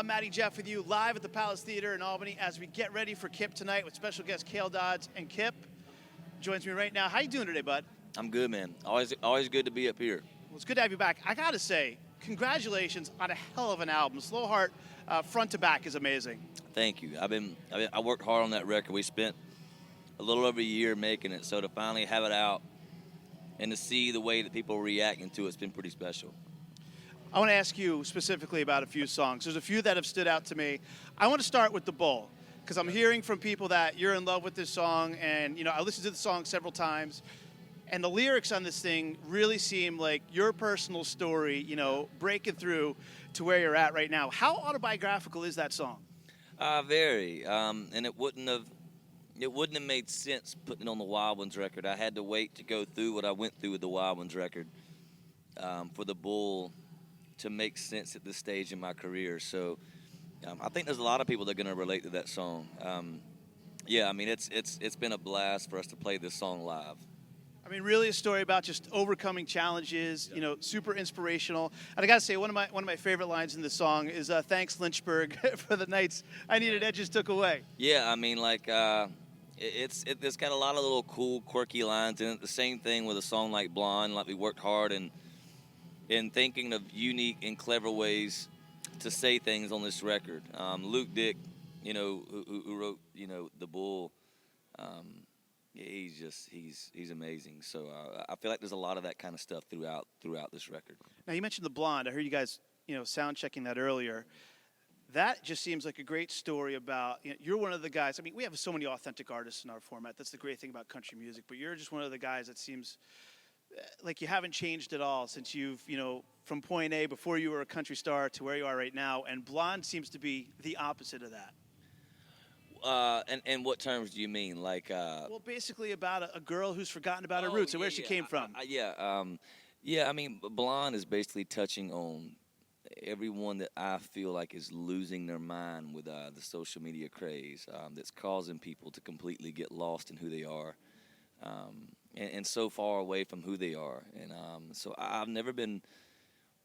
I'm Matty Jeff with you live at the Palace Theater in Albany as we get ready for Kip tonight with special guests Cale Dodds and Kip. Joins me right now. How you doing today, bud? I'm good, man. Always good to be up here. Well, it's good to have you back. I gotta say, congratulations on a hell of an album. Slowheart, front to back, is amazing. Thank you. I worked hard on that record. We spent a little over a year making it, so to finally have it out and to see the way that people are reacting to it's been pretty special. I want to ask you specifically about a few songs. There's a few that have stood out to me. I want to start with The Bull, because I'm hearing from people that you're in love with this song, and I listened to the song several times, and the lyrics on this thing really seem like your personal story, breaking through to where you're at right now. How autobiographical is that song? Very. And it wouldn't have made sense putting it on the Wild Ones record. I had to wait to go through what I went through with the Wild Ones record for The Bull to make sense at this stage in my career. So I think there's a lot of people that are going to relate to that song. It's been a blast for us to play this song live. I mean, really a story about just overcoming challenges, super inspirational. And I got to say, one of my favorite lines in the song is, thanks, Lynchburg, for the nights I needed edges took away. Yeah, I mean, it's got a lot of little cool, quirky lines in it. The same thing with a song like Blonde, like we worked hard in thinking of unique and clever ways to say things on this record. Luke Dick, who wrote, The Bull, he's amazing. So I feel like there's a lot of that kind of stuff throughout this record. Now, you mentioned The Blonde. I heard you guys, sound checking that earlier. That just seems like a great story about, you're one of the guys. I mean, we have so many authentic artists in our format. That's the great thing about country music. But you're just one of the guys that seems like you haven't changed at all since you've, from point A before you were a country star to where you are right now. And Blonde seems to be the opposite of that. And what terms do you mean? Well, basically about a girl who's forgotten about her roots and where she came from. I mean, Blonde is basically touching on everyone that I feel like is losing their mind with the social media craze that's causing people to completely get lost in who they are. And so far away from who they are. And so I've never been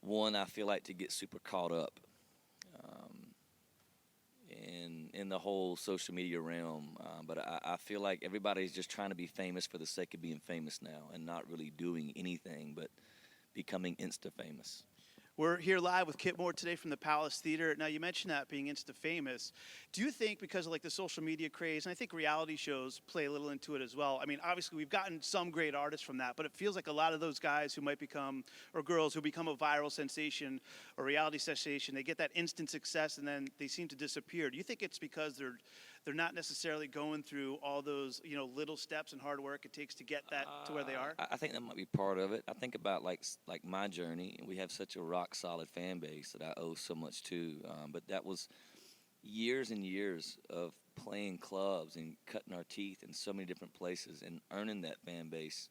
one, I feel like, to get super caught up in the whole social media realm. But I feel like everybody's just trying to be famous for the sake of being famous now and not really doing anything but becoming insta-famous. We're here live with Kip Moore today from the Palace Theater. Now, you mentioned that being insta-famous. Do you think because of the social media craze, and I think reality shows play a little into it as well. I mean, obviously we've gotten some great artists from that, but it feels like a lot of those guys who might become, or girls who become a viral sensation or reality sensation, they get that instant success and then they seem to disappear. Do you think it's because they're not necessarily going through all those, little steps and hard work it takes to get that to where they are? I think that might be part of it. I think about like my journey, and we have such a rock solid fan base that I owe so much to. But that was years and years of playing clubs and cutting our teeth in so many different places and earning that fan base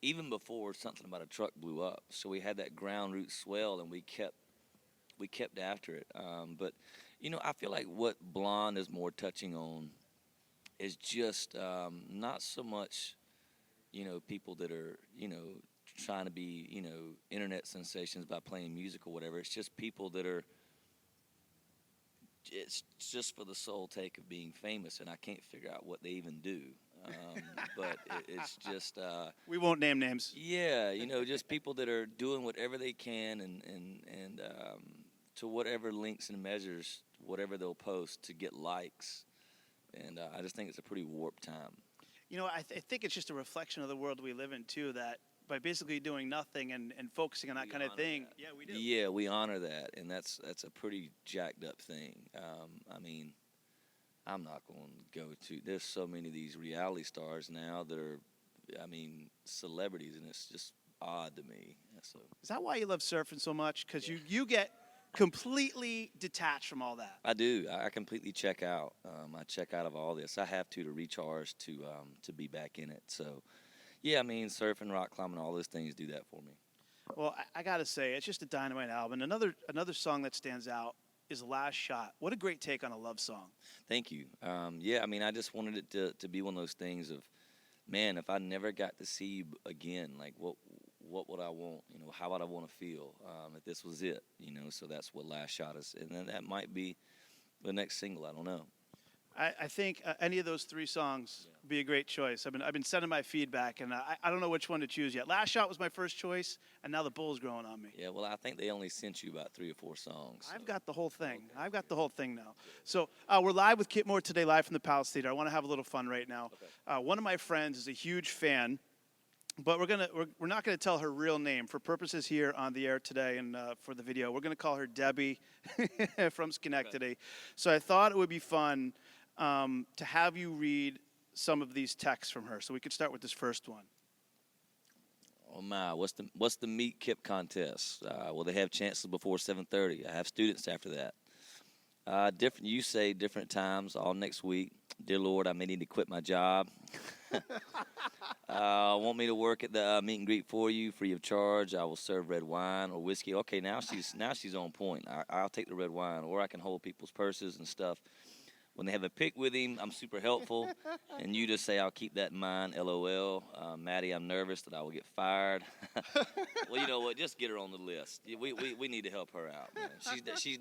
even before something about a truck blew up. So we had that ground root swell, and we kept after it. But I feel like what Blonde is more touching on is just not so much, people that are, trying to be, internet sensations by playing music or whatever. It's just people that are, it's just for the sole take of being famous, and I can't figure out what they even do. But it's just... we won't name names. Yeah, just people that are doing whatever they can and to whatever links and measures, whatever they'll post to get likes. And I just think it's a pretty warped time. I think it's just a reflection of the world we live in, too, that by basically doing nothing and focusing on that kind of thing. That. Yeah, we do. Yeah, we honor that, and that's a pretty jacked up thing. I mean, I'm not going to go to... There's so many of these reality stars now that are, celebrities, and it's just odd to me. So. Is that why you love surfing so much? Because you get completely detached from all that. I do. I completely check out. I check out of all this. I have to recharge to be back in it. So, yeah, surfing, rock climbing, all those things do that for me. Well, I got to say, it's just a dynamite album. Another song that stands out is Last Shot. What a great take on a love song. Thank you. I just wanted it to be one of those things of, man, if I never got to see you again, like what what would I want? You know, how would I want to feel if this was it? You know, so that's what Last Shot is, and then that might be the next single. I don't know. I think any of those three songs would be a great choice. I've been sending my feedback, and I don't know which one to choose yet. Last Shot was my first choice, and now the bull's growing on me. Yeah, well, I think they only sent you about 3 or 4 songs. So. I've got the whole thing. Okay. I've got the whole thing now. So we're live with Kip Moore today, live from the Palace Theater. I want to have a little fun right now. Okay. One of my friends is a huge fan, but we're not gonna tell her real name for purposes here on the air today and for the video. We're gonna call her Debbie from Schenectady. Okay. So I thought it would be fun to have you read some of these texts from her. So we could start with this first one. Oh my! What's the Meet Kip contest? Will they have chances before 7:30? I have students after that. Different. You say different times all next week. Dear Lord, I may need to quit my job. Want me to work at the meet and greet for you, free of charge? I will serve red wine or whiskey. Okay, now she's on point. I'll take the red wine, or I can hold people's purses and stuff. When they have a pic with him, I'm super helpful. And you just say, I'll keep that in mind, LOL. Matty, I'm nervous that I will get fired. Well, you know what? Just get her on the list. We need to help her out, man. She's